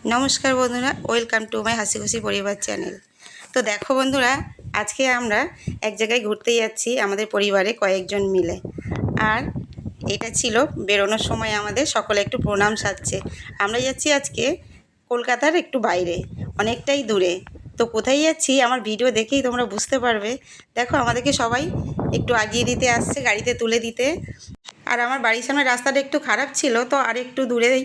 নমস্কার বন্ধুরা, welcome to my হাসি খুশি পরিবার চ্যানেল। তো দেখো বন্ধুরা, আজকে আমরা এক জায়গায় ঘুরতে যাচ্ছি আমাদের পরিবারে কয়েকজন মিলে। আর এটা ছিল বেরোনোর সময় আমাদের সকলে একটু প্রণাম সাজছে। আমরা যাচ্ছি আজকে কলকাতার একটু বাইরে, অনেকটাই দূরে। তো কোথায় যাচ্ছি আমার ভিডিও দেখেই তোমরা বুঝতে পারবে। দেখো আমাদেরকে সবাই একটু আগিয়ে দিতে আসছে, গাড়িতে তুলে দিতে। আর আমার বাড়ির সামনে রাস্তাটা একটু খারাপ ছিল, তো আর একটু দূরেই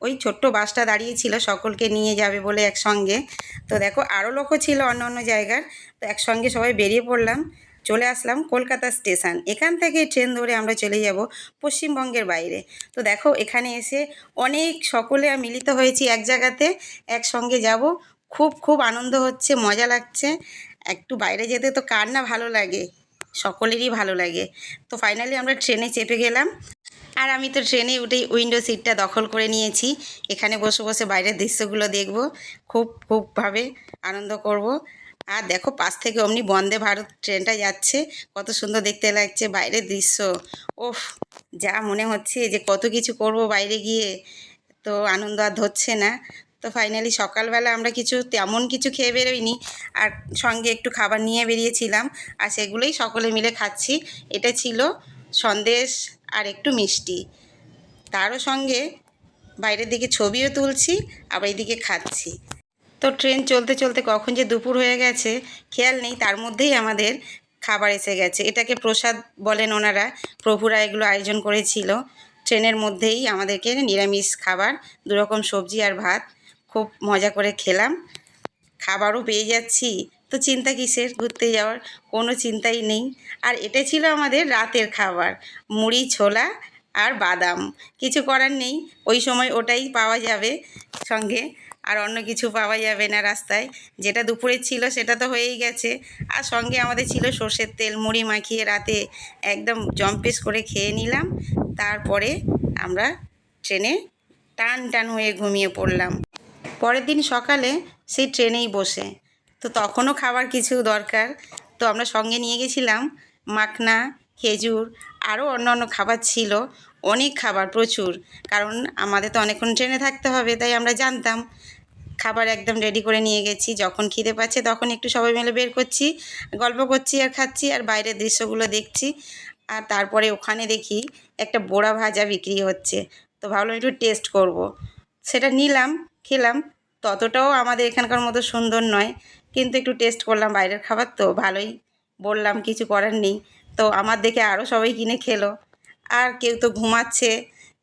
ওই ছোট্ট বাসটা দাঁড়িয়েছিল সকলকে নিয়ে যাবে বলে একসঙ্গে। তো দেখো আরও লোকও ছিল অন্য অন্য জায়গার। তো একসঙ্গে সবাই বেরিয়ে পড়লাম, চলে আসলাম কলকাতা স্টেশন। এখান থেকে ট্রেন ধরে আমরা চলে যাব পশ্চিমবঙ্গের বাইরে। তো দেখো এখানে এসে অনেক সকলে মিলিত হয়েছি এক জায়গাতে, একসঙ্গে যাব। খুব খুব আনন্দ হচ্ছে, মজা লাগছে। একটু বাইরে যেতে তো কার না ভালো লাগে, সকলেরই ভালো লাগে। তো ফাইনালি আমরা ট্রেনে চেপে গেলাম। আর আমি তো ট্রেনে উঠেই উইন্ডো সিটটা দখল করে নিয়েছি। এখানে বসে বসে বাইরের দৃশ্যগুলো দেখব, খুবভাবে আনন্দ করব। আর দেখো পাশ থেকে অমনি বন্দে ভারত ট্রেনটা যাচ্ছে, কত সুন্দর দেখতে লাগছে বাইরের দৃশ্য। ওফ, যা মনে হচ্ছে যে কত কিছু করব বাইরে গিয়ে, তো আনন্দ আর ধরছে না। তো ফাইনালি সকালবেলা আমরা তেমন কিছু খেয়ে বেরোইনি, আর সঙ্গে একটু খাবার নিয়ে বেরিয়েছিলাম, আর সেগুলোই সকলে মিলে খাচ্ছি। এটা ছিল সন্দেশ আর একটু মিষ্টি, তারও সঙ্গে বাইরের দিকে ছবিও তুলছি, আবার এইদিকে খাচ্ছি। তো ট্রেন চলতে চলতে কখন যে দুপুর হয়ে গেছে খেয়াল নেই, তার মধ্যেই আমাদের খাবার এসে গেছে। এটাকে প্রসাদ বলেন ওনারা, প্রভুরা এগুলো আয়োজন করেছিল। ট্রেনের মধ্যেই আমাদেরকে নিরামিষ খাবার, দুরকম সবজি আর ভাত, খুব মজা করে খেলাম। খাবারও পেয়ে যাচ্ছি, তো চিন্তা কিসের, ঘুরতে যাওয়ার কোনো চিন্তাই নেই। আর এটা ছিল আমাদের রাতের খাবার, মুড়ি ছোলা আর বাদাম। কিছু করার নেই, ওই সময় ওটাই পাওয়া যাবে সঙ্গে, আর অন্য কিছু পাওয়া যাবে না রাস্তায়। যেটা দুপুরে ছিল সেটা তো হয়েই গেছে। আর সঙ্গে আমাদের ছিল সর্ষের তেল, মুড়ি মাখিয়ে রাতে একদম জম্পেশ করে খেয়ে নিলাম। তারপরে আমরা ট্রেনে টান টান হয়ে ঘুমিয়ে পড়লাম। পরের দিন সকালে সেই ট্রেনেই বসে, তো তখনও খাবার কিছু দরকার। তো আমরা সঙ্গে নিয়ে গেছিলাম মাখনা, খেজুর, আরও অন্য খাবার ছিল। অনেক খাবার, প্রচুর, কারণ আমাদের তো অনেকক্ষণ ট্রেনে থাকতে হবে, তাই আমরা জানতাম। খাবার একদম রেডি করে নিয়ে গেছি, যখন খিদে পাচ্ছে তখন একটু সবাই মিলে বের করছি, গল্প করছি আর খাচ্ছি, আর বাইরের দৃশ্যগুলো দেখছি। আর তারপরে ওখানে দেখি একটা বোড়া ভাজা বিক্রি হচ্ছে, তো ভাবলাম একটু টেস্ট করব। সেটা নিলাম, খেলাম। ততটাও আমাদের এখানকার মতো সুন্দর নয়, কিন্তু একটু টেস্ট করলাম, বাইরের খাবার তো ভালোই, বললাম কিছু করার নেই। তো আমার দেখে আরও সবাই কিনে খেলো। আর কেউ তো ঘুমাচ্ছে,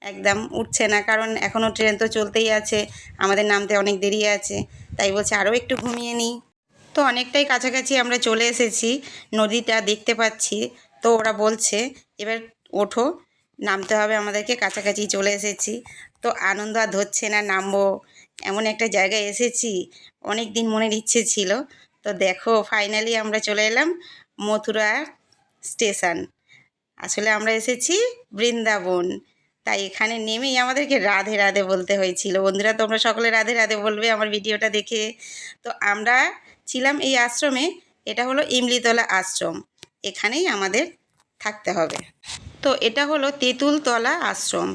একদম উঠছে না, কারণ এখনও ট্রেন তো চলতেই আছে, আমাদের নামতে অনেক দেরি আছে, তাই বলছে আরও একটু ঘুমিয়ে নিই। তো অনেকটাই কাছাকাছি আমরা চলে এসেছি, নদীটা দেখতে পাচ্ছি। তো ওরা বলছে এবার ওঠো, নামতে হবে আমাদেরকে, কাছাকাছি চলে এসেছি। তো আনন্দ আর ধরছে না, নামবো এমন একটা জায়গায় এসেছি, অনেক দিন মনের ইচ্ছে ছিল। তো দেখো ফাইনালি আমরা চলে এলাম মথুরা স্টেশন। আসলে আমরা এসেছি বৃন্দাবন, তাই এখানে নেমেই আমাদেরকে রাধে রাধে বলতে হয়েছিল। বন্ধুরা তোমরা সকলে রাধে রাধে বলবে আমার ভিডিওটা দেখে। তো আমরা ছিলাম এই আশ্রমে, এটা হলো ইমলিতলা আশ্রম, এখানেই আমাদের থাকতে হবে। তো এটা হলো তেঁতুলতলা আশ্রম।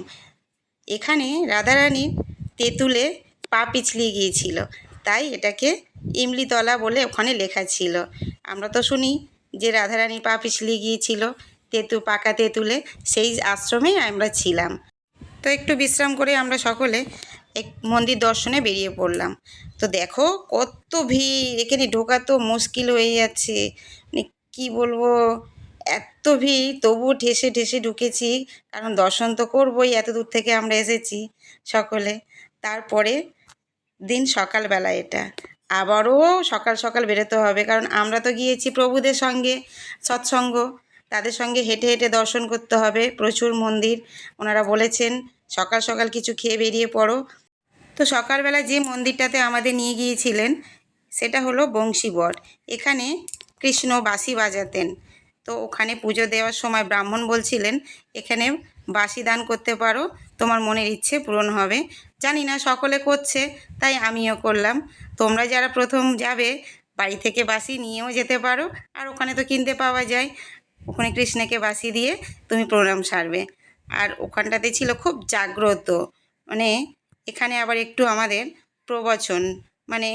এখানে রাধারানীর তেঁতুলে পা পিছলিয়ে গিয়েছিল, তাই এটাকে ইমলিতলা বলে ওখানে লেখা ছিল। আমরা তো শুনি যে রাধারানীর পা পিছলিয়ে গিয়েছিল পাকা তেঁতুলে, সেই আশ্রমে আমরা ছিলাম। তো একটু বিশ্রাম করে আমরা সকলে এক মন্দির দর্শনে বেরিয়ে পড়লাম। তো দেখো কত ভিড়, এখানে ঢোকা তো মুশকিল হয়ে যাচ্ছে, মানে কী বলবো, এত ভিড়, তবুও ঠেসে ঠেসে ঢুকেছি, কারণ দর্শন তো করবোই, এত দূর থেকে আমরা এসেছি সকলে। তারপরে দিন সকালবেলা, এটা আবারও সকাল সকাল বেরোতে হবে, কারণ আমরা তো গিয়েছি প্রভুদের সঙ্গে সৎসঙ্গ, তাদের সঙ্গে হেঁটে হেঁটে দর্শন করতে হবে প্রচুর মন্দির। ওনারা বলেছেন সকাল সকাল কিছু খেয়ে বেরিয়ে পড়ো। তো সকালবেলা যে মন্দিরটাতে আমাদের নিয়ে গিয়েছিলেন সেটা হলো বংশীবট। এখানে কৃষ্ণ বাঁশি বাজাতেন। তো ওখানে পুজো দেওয়ার সময় ব্রাহ্মণ বলছিলেন এখানে বাঁশি দান করতে পারো, তোমার মনের ইচ্ছে পূরণ হবে। জানি না সকলে করছে, তাই আমিও করলাম। তোমরা যারা প্রথম যাবে বাড়ি থেকে বাঁশি নিয়েও যেতে পারো, আর ওখানে তো কিনতে পাওয়া যায়। ওখানে কৃষ্ণকে বাঁশি দিয়ে তুমি প্রণাম সারবে। আর ওখানটাতে ছিল খুব জাগ্রত, মানে এখানে আবার একটু আমাদের প্রবচন, মানে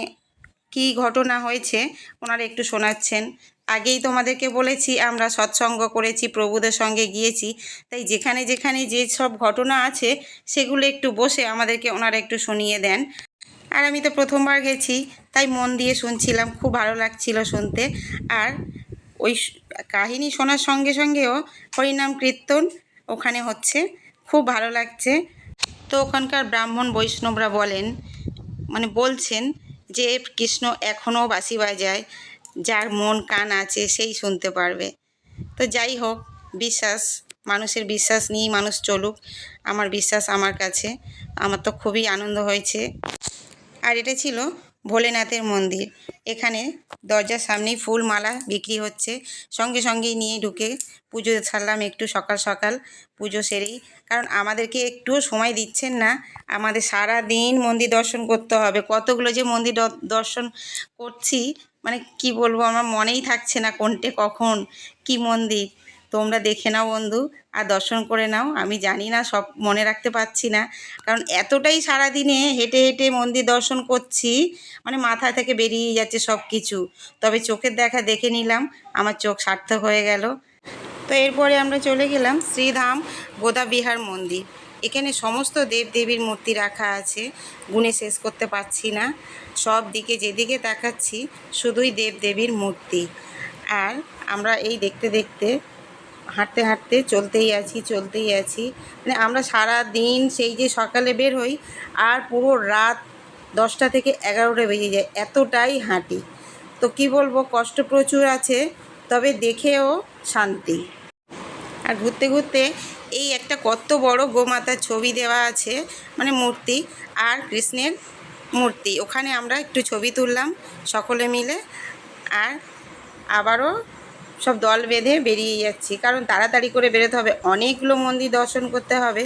কি ঘটনা হয়েছে ওনারা একটু শোনাচ্ছেন। আগেই তোমাদেরকে বলেছি আমরা সৎসঙ্গ করেছি, প্রভুদের সঙ্গে গিয়েছি, তাই যেখানে যেখানে যে সব ঘটনা আছে সেগুলো একটু বসে আমাদেরকে ওনারা একটু শুনিয়ে দেন। আর আমি তো প্রথমবার গেছি, তাই মন দিয়ে শুনছিলাম, খুব ভালো লাগছিল শুনতে। আর ওই কাহিনী শোনার সঙ্গে সঙ্গেও হরিনাম কীর্তন ওখানে হচ্ছে, খুব ভালো লাগছে। তো ওখানকার ব্রাহ্মণ বৈষ্ণবরা বলেন, মানে বলছেন যে কৃষ্ণ এখনও বাঁশি বাজায়, যার মন কান আছে সেই শুনতে পারবে। তো যাই হোক, বিশ্বাস, মানুষের বিশ্বাস নিয়েই মানুষ চলুক, আমার বিশ্বাস আমার কাছে, আমার তো খুবই আনন্দ হয়েছে। আর এটা ছিল ভোলেনাথের মন্দির। এখানে দরজার সামনেই ফুল মালা বিক্রি হচ্ছে, সঙ্গে সঙ্গেই নিয়ে ঢুকে পুজো সারলাম একটু সকাল সকাল, পুজো সেরেই, কারণ আমাদেরকে একটুও সময় দিচ্ছেন না। আমাদের সারা দিন মন্দির দর্শন করতে হবে, কতগুলো যে মন্দির দর্শন করছি, মানে কি বলবো, আমার মনেই থাকছে না কোনটে কখন কি মন্দির। তোমরা দেখে নাও বন্ধু, আর দর্শন করে নাও। আমি জানি না, সব মনে রাখতে পারছি না, কারণ এতটাই সারাদিনে হেঁটে হেঁটে মন্দির দর্শন করছি, মানে মাথা থেকে বেরিয়ে যাচ্ছে সব কিছু। তবে চোখের দেখা দেখে নিলাম, আমার চোখ সার্থক হয়ে গেল। তো এরপরে আমরা চলে গেলাম শ্রীধাম গোদা বিহার মন্দির। এখানে সমস্ত দেবদেবীর মূর্তি রাখা আছে, গুণে শেষ করতে পারছি না। সব দিকে যেদিকে তাকাচ্ছি শুধুই দেবদেবীর মূর্তি। আর আমরা এই দেখতে দেখতে হাঁটতে হাঁটতে চলতেই আছি। মানে আমরা সারা দিন সেই যে সকালে বের হই আর পুরো রাত 10টা থেকে 11টা বেজে যায়, এতটাই হাঁটি। তো কি বলবো, কষ্ট প্রচুর আছে, তবে দেখেও শান্তি। আর ঘুরতে ঘুরতে এই একটা কত বড় গোমাতার ছবি দেওয়া আছে, মানে মূর্তি, আর কৃষ্ণের মূর্তি, ওখানে আমরা একটু ছবি তুললাম সকলে মিলে। আর আবারও সব দল বেঁধে বেরিয়ে যাচ্ছি, কারণ তাড়াতাড়ি করে বেরোতে হবে, অনেকগুলো মন্দির দর্শন করতে হবে,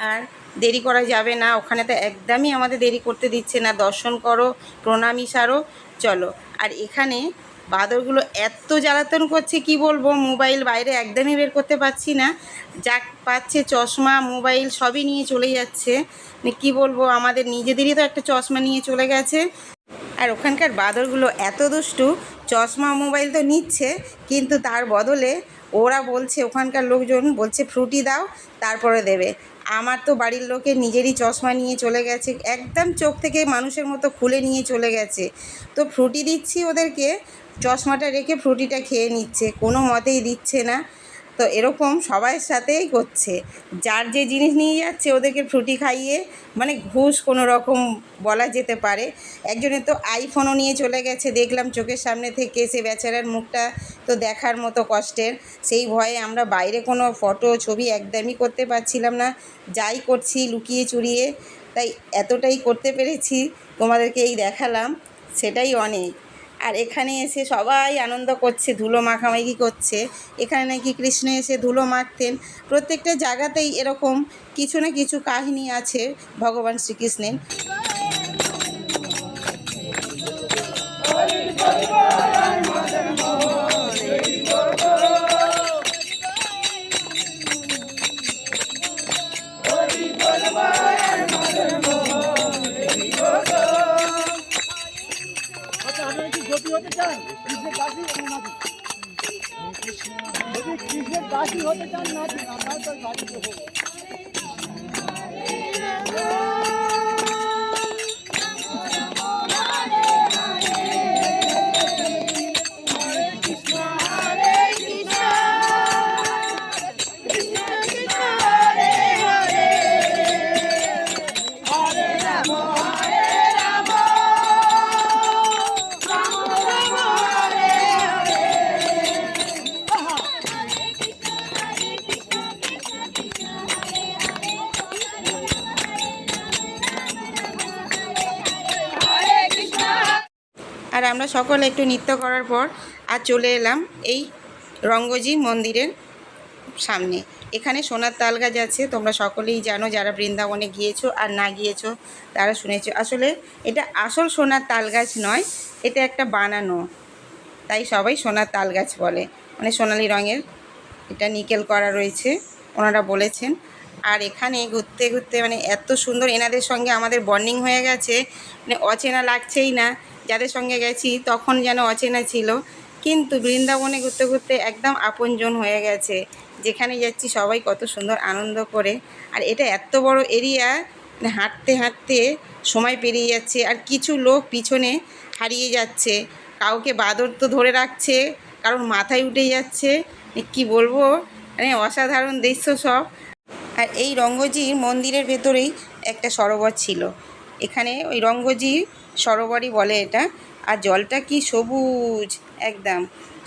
আর দেরি করা যাবে না। ওখানে তো একদমই আমাদের দেরি করতে দিচ্ছে না, দর্শন করো, প্রণামী সারো, চলো। আর এখানে বাঁদরগুলো এত জ্বালাতন করছে কি বলবো, মোবাইল বাইরে একদমই বের করতে পারছি না, যা পাচ্ছে চশমা মোবাইল সবই নিয়ে চলে যাচ্ছে। মানে কী বলবো, আমাদের নিজেদেরই তো একটা চশমা নিয়ে চলে গেছে। আর ওখানকার বাঁদরগুলো এত দুষ্টু, চশমা মোবাইল তো নিচ্ছে, কিন্তু তার বদলে ওরা বলছে, ওখানকার লোকজন বলছে ফ্রুটি দাও তারপরে দেবে। আমার তো বাড়ির লোকের নিজেরই চশমা নিয়ে চলে গেছে, একদম চোখ থেকে মানুষের মতো খুলে নিয়ে চলে গেছে। তো ফ্রুটি দিচ্ছি ওদেরকে, চশমাটা রেখে ফ্রুটিটা খেয়ে নিচ্ছে, কোনো মতেই দিচ্ছে না। তো এরকম সবার সাথেই করছে, যার যে জিনিস নিয়ে যাচ্ছে ওদেরকে ফ্রুটি খাইয়ে, মানে ঘুষ কোনো রকম বলা যেতে পারে। একজনের তো আইফোনও নিয়ে চলে গেছে, দেখলাম চোখের সামনে থেকে, সে বেচারার মুখটা তো দেখার মতো কষ্টের। সেই ভয়ে আমরা বাইরে কোনো ফটো ছবি একদমই করতে পারছিলাম না, যাই করছি লুকিয়ে চুরিয়ে। তাই এতটাই করতে পেরেছি, তোমাদেরকে এই দেখালাম, সেটাই অনেক। আর এখানে এসে সবাই আনন্দ করছে, ধুলো মাখামাখি করছে। এখানে নাকি কৃষ্ণ এসে ধুলো মাখতেন। প্রত্যেকটা জায়গাতেই এরকম কিছু না কিছু কাহিনী আছে ভগবান শ্রীকৃষ্ণের। কৃষ্ণের দাসী হতে চান না, আমরা তো গাড়ি দেবো। আর আমরা সকলে একটু নৃত্য করার পর আর চলে এলাম এই রঙ্গজি মন্দিরের সামনে। এখানে সোনার তাল গাছ আছে, তোমরা সকলেই জানো, যারা বৃন্দাবনে গিয়েছো আর না গিয়েছো তারা শুনেছো। আসলে এটা আসল সোনার তাল গাছ নয়, এটা একটা বানানো, তাই সবাই সোনার তাল গাছ বলে। মানে সোনালি রঙের, এটা নিকেল করা রয়েছে ওনারা বলেছেন। আর এখানে ঘুরতে ঘুরতে মানে এত সুন্দর এনাদের সঙ্গে আমাদের বন্ডিং হয়ে গেছে, মানে অচেনা লাগছেই না। যাদের সঙ্গে গেছি তখন যেন অচেনা ছিল, কিন্তু বৃন্দাবনে ঘুরতে ঘুরতে একদম আপনজন হয়ে গেছে। যেখানে যাচ্ছি সবাই কত সুন্দর আনন্দ করে। আর এটা এত বড় এরিয়া, মানে হাঁটতে হাঁটতে সময় পেরিয়ে যাচ্ছে। আর কিছু লোক পিছনে হারিয়ে যাচ্ছে, কাউকে বাদর তো ধরে রাখছে, কারণ মাথায় উঠে যাচ্ছে। কি বলবো, মানে অসাধারণ দৃশ্য সব। আর এই রঙ্গজির মন্দিরের ভেতরেই একটা সরোবর ছিল, এখানে ওই রঙ্গজি সরোবরই বলে এটা। আর জলটা কি সবুজ একদম,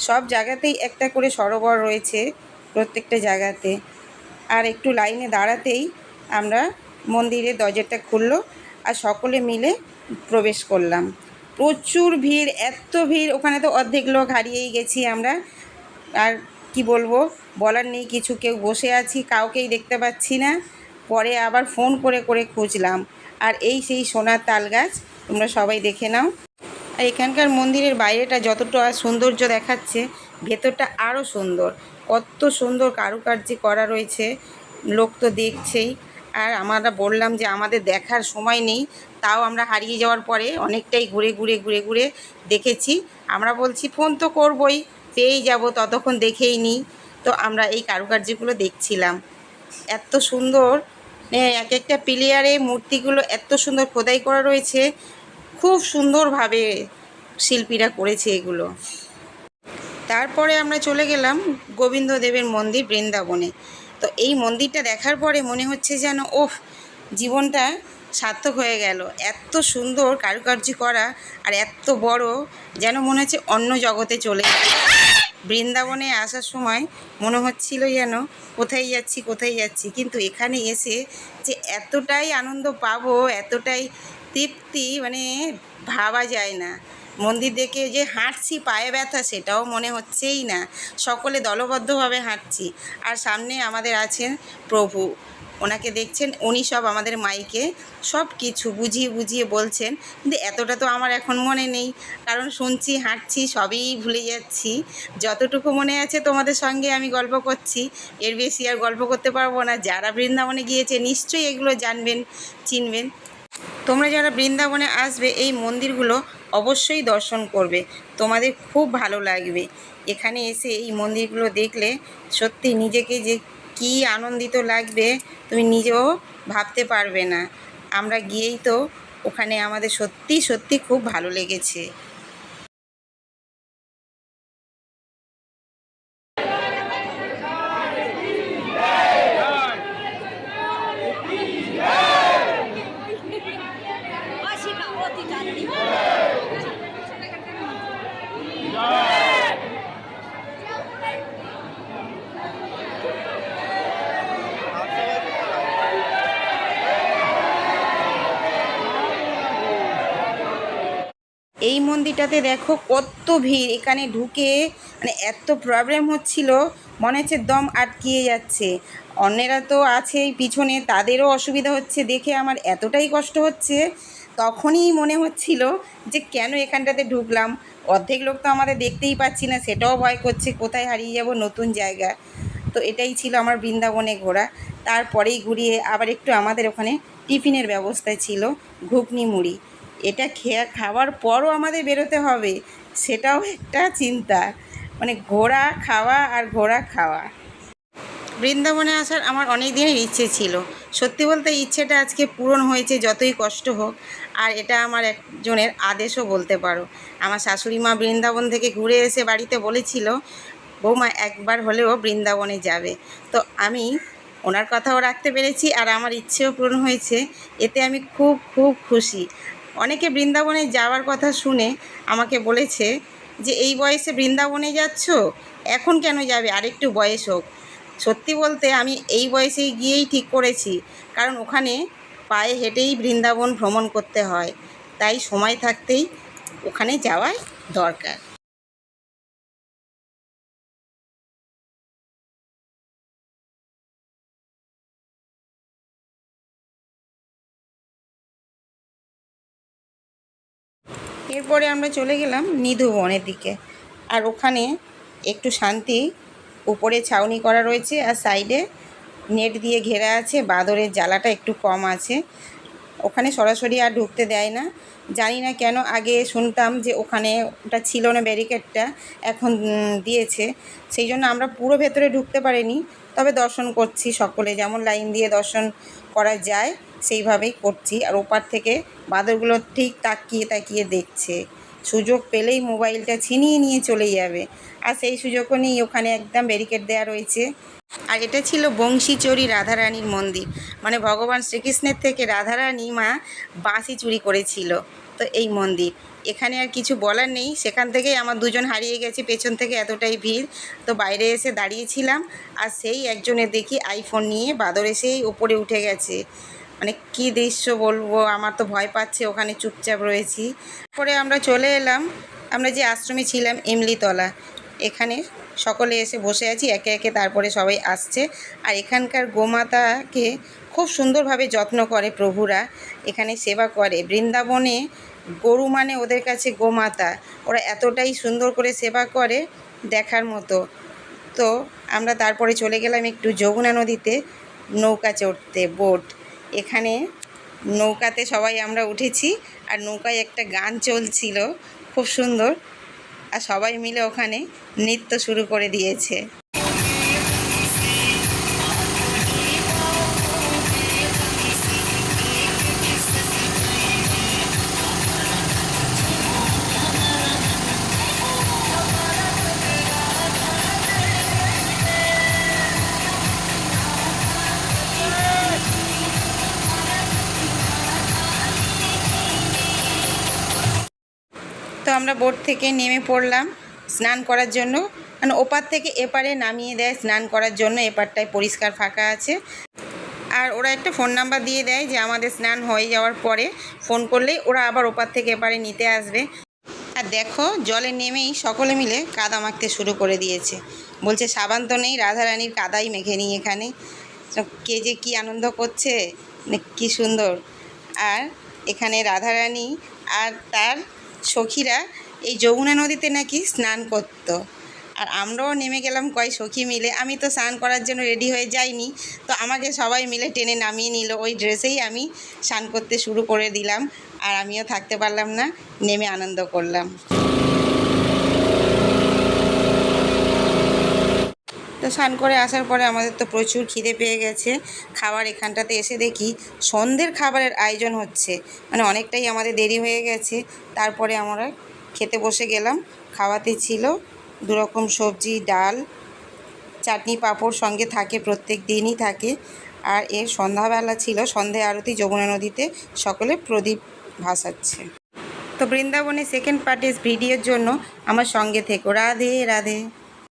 সব জায়গাতেই একটা করে সরোবর রয়েছে প্রত্যেকটা জায়গাতে। আর একটু লাইনে দাঁড়াতেই আমরা মন্দিরের দরজাটা খুললো আর সকলে মিলে প্রবেশ করলাম। প্রচুর ভিড়, এত ভিড়, ওখানে তো অর্ধেক লোক হারিয়েই গেছি আমরা। আর কি বলবো, বলার নেই কিছু। কেউ বসে আছি, কাউকেই দেখতে পাচ্ছি না। পরে আবার ফোন করে করে খুঁজলাম। আর এই সেই সোনার তাল গাছ, তোমরা সবাই দেখে নাও। আর এখানকার মন্দিরের বাইরেটা যতটা সৌন্দর্য দেখাচ্ছে, ভেতরটা আরও সুন্দর। কত সুন্দর কারুকার্য করা রয়েছে, লোক তো দেখছেই। আর আমরা বললাম যে আমাদের দেখার সময় নেই, তাও আমরা হারিয়ে যাওয়ার পরে অনেকটাই ঘুরে ঘুরে ঘুরে ঘুরে দেখেছি। আমরা বলছি ফোন তো করবই, পেয়েই যাব, ততক্ষণ দেখেই নিই। তো আমরা এই কারুকার্যগুলো দেখছিলাম, এত সুন্দর। এক একটা প্লেয়ারে মূর্তিগুলো এত সুন্দর খোদাই করা রয়েছে, খুব সুন্দরভাবে শিল্পীরা করেছে এগুলো। তারপরে আমরা চলে গেলাম গোবিন্দদেবের মন্দির বৃন্দাবনে। তো এই মন্দিরটা দেখার পরে মনে হচ্ছে যেন ওহ, জীবনটা সার্থক হয়ে গেল। এত সুন্দর কারুকার্য করা আর এত বড়, যেন মনে হচ্ছে অন্য জগতে চলে গেছে। বৃন্দাবনে আসার সময় মনে হচ্ছিল যেন কোথায় যাচ্ছি কোথায় যাচ্ছি, কিন্তু এখানে এসে যে এতটাই আনন্দ পাবো, এতটাই তৃপ্তি, মানে ভাবা যায় না। মন্দির দেখে যে হাঁটছি পায়ে ব্যথা সেটাও মনে হচ্ছেই না, সকলে দলবদ্ধভাবে হাঁটছি। আর সামনে আমাদের আছেন প্রভু, ওনাকে দেখছেন, উনি সব আমাদের মাইকে সব কিছু বুঝিয়ে বুঝিয়ে বলছেন। কিন্তু এতটা তো আমার এখন মনে নেই, কারণ শুনছি হাঁটছি সবই ভুলে যাচ্ছি। যতটুকু মনে আছে তোমাদের সঙ্গে আমি গল্প করছি, এর বেশি আর গল্প করতে পারবো না। যারা বৃন্দাবনে গিয়েছে নিশ্চয়ই এগুলো জানবেন, চিনবেন। তোমরা যারা বৃন্দাবনে আসবে এই মন্দিরগুলো অবশ্যই দর্শন করবে, তোমাদের খুব ভালো লাগবে। এখানে এসে এই মন্দিরগুলো দেখলে সত্যি নিজেকে যে কী আনন্দিত লাগবে তুমি নিজেও ভাবতে পারবে না। আমরা গিয়েই তো ওখানে আমাদের সত্যি সত্যি খুব ভালো লেগেছে। এই মন্দিরটাতে দেখো কত ভিড়, এখানে ঢুকে মানে এত প্রবলেম হচ্ছিল, মনে হচ্ছে দম আটকিয়ে যাচ্ছে। অন্যেরা তো আছেই পিছনে, তাদেরও অসুবিধা হচ্ছে দেখে আমার এতটাই কষ্ট হচ্ছে। তখনই মনে হচ্ছিল যে কেন এখানটাতে ঢুকলাম, অর্ধেক লোক তো আমাদের দেখতেই পাচ্ছি না, সেটাও ভয় করছে কোথায় হারিয়ে যাব, নতুন জায়গা। তো এটাই ছিল আমার বৃন্দাবনে ঘোরা। তারপরেই ঘুরিয়ে আবার একটু আমাদের ওখানে টিফিনের ব্যবস্থা ছিল, ঘুগনি মুড়ি। এটা খাওয়ার পরও আমাদের বেরোতে হবে, সেটাও একটা চিন্তা। মানে ঘোরা খাওয়া আর ঘোরা খাওয়া। বৃন্দাবনে আসার আমার অনেক দিনের ইচ্ছে ছিল, সত্যি বলতে ইচ্ছেটা আজকে পূরণ হয়েছে, যতই কষ্ট হোক। আর এটা আমার একজনের আদেশও বলতে পারো। আমার শাশুড়ি মা বৃন্দাবন থেকে ঘুরে এসে বাড়িতে বলেছিল বৌমা একবার হলেও বৃন্দাবনে যাবে। তো আমি ওনার কথাও রাখতে পেরেছি আর আমার ইচ্ছেও পূরণ হয়েছে, এতে আমি খুব খুব খুশি। অনেকে বৃন্দাবনে যাওয়ার কথা শুনে আমাকে বলেছে যে এই বয়সে বৃন্দাবনে যাচ্ছ, এখন কেন যাবে, আরেকটু বয়স হোক। সত্যি বলতে আমি এই বয়সেই গিয়েই ঠিক করেছি, কারণ ওখানে পায়ে হেঁটেই বৃন্দাবন ভ্রমণ করতে হয়, তাই সময় থাকতেই ওখানে যাওয়াই দরকার। এরপরে আমরা চলে গেলাম নিধু বনের দিকে। আর ওখানে একটু শান্তি, উপরে ছাউনি করা রয়েছে আর সাইডে নেট দিয়ে ঘেরা আছে, বাঁদরের জ্বালাটা একটু কম আছে। ওখানে সরাসরি আর ঢুকতে দেয় না, জানি না কেন। আগে শুনতাম যে ওখানে ওটা ছিল না ব্যারিকেডটা, এখন দিয়েছে, সেই জন্য আমরা পুরো ভেতরে ঢুকতে পারিনি। তবে দর্শন করছি সকলে, যেমন লাইন দিয়ে দর্শন করা যায় সেইভাবেই করছি। আর ওপার থেকে বাঁদরগুলো ঠিক তাকিয়ে তাকিয়ে দেখছে, সুযোগ পেলেই মোবাইলটা ছিনিয়ে নিয়ে চলে যাবে। আর সেই সুযোগও নেই, ওখানে একদম ব্যারিকেড দেওয়া রয়েছে। আর এটা ছিল বংশীচোরী রাধারানীর মন্দির, মানে ভগবান শ্রীকৃষ্ণের থেকে রাধারানী মা বাঁশি চুরি করেছিল। তো এই মন্দির, এখানে আর কিছু বলার নেই। সেখান থেকেই আমার দুজন হারিয়ে গেছে, পেছন থেকে এতটাই ভিড়। তো বাইরে এসে দাঁড়িয়েছিলাম, আর সেই একজনের দেখি আইফোন নিয়ে বাঁদর এসেই ওপরে উঠে গেছে। মানে কী দৃশ্য বলবো, আমার তো ভয় পাচ্ছে, ওখানে চুপচাপ রয়েছি। পরে আমরা চলে এলাম, আমরা যে আশ্রমে ছিলাম এমলিতলা, এখানে সকলে এসে বসে আছি একে একে, তারপরে সবাই আসছে। আর এখানকার গোমাতাকে খুব সুন্দরভাবে যত্ন করে প্রভুরা, এখানে সেবা করে। বৃন্দাবনে গরু মানে ওদের কাছে গোমাতা, ওরা এতটাই সুন্দর করে সেবা করে, দেখার মতো। তো আমরা তারপরে চলে গেলাম একটু যমুনা নদীতে নৌকা চড়তে, বোট। এখানে নৌকাতে সবাই আমরা উঠেছি, আর নৌকায় একটা গান চলছিল খুব সুন্দর, আর সবাই মিলে ওখানে নৃত্য শুরু করে দিয়েছে। তো আমরা বোট থেকে নেমে পড়লাম স্নান করার জন্য, মানে ওপার থেকে এপারে নামিয়ে দেয় স্নান করার জন্য। এপারটায় পরিষ্কার ফাঁকা আছে, আর ওরা একটা ফোন নাম্বার দিয়ে দেয় যে আমাদের স্নান হয়ে যাওয়ার পরে ফোন করলেই ওরা আবার ওপার থেকে এপারে নিতে আসবে। আর দেখো, জলে নেমেই সকলে মিলে কাদা মাখতে শুরু করে দিয়েছে। বলছে সাবান তো নেই, রাধারানীর কাদাই মেখে নিই এখানে। তো কে যে কী আনন্দ করছে, মানে কী সুন্দর। আর এখানে রাধারানী আর তার সখীরা এই যমুনা নদীতে নাকি স্নান করত। আর আমরাও নেমে গেলাম কয় সখী মিলে। আমি তো স্নান করার জন্য রেডি হয়ে যাইনি, তো আমাকে সবাই মিলে টেনে নামিয়ে নিল। ওই ড্রেসেই আমি স্নান করতে শুরু করে দিলাম, আর আমিও থাকতে পারলাম না, নেমে আনন্দ করলাম। তো স্নান করে আসার পরে আমাদের তো প্রচুর খিদে পেয়ে গেছে। খাবার এখানটাতে এসে দেখি সন্ধ্যের খাবারের আয়োজন হচ্ছে, মানে অনেকটাই আমাদের দেরি হয়ে গেছে। তারপরে আমরা খেতে বসে গেলাম। খাওয়াতে ছিল 2 রকম সবজি, ডাল, চাটনি, পাঁপড় সঙ্গে থাকে, প্রত্যেক দিনই থাকে। আর এর সন্ধ্যাবেলা ছিল সন্ধে আরতি যমুনা নদীতে, সকলে প্রদীপ ভাসাচ্ছে। তো বৃন্দাবনে সেকেন্ড পার্টের ভিডিওর জন্য আমার সঙ্গে থেকো। রাধে রাধে।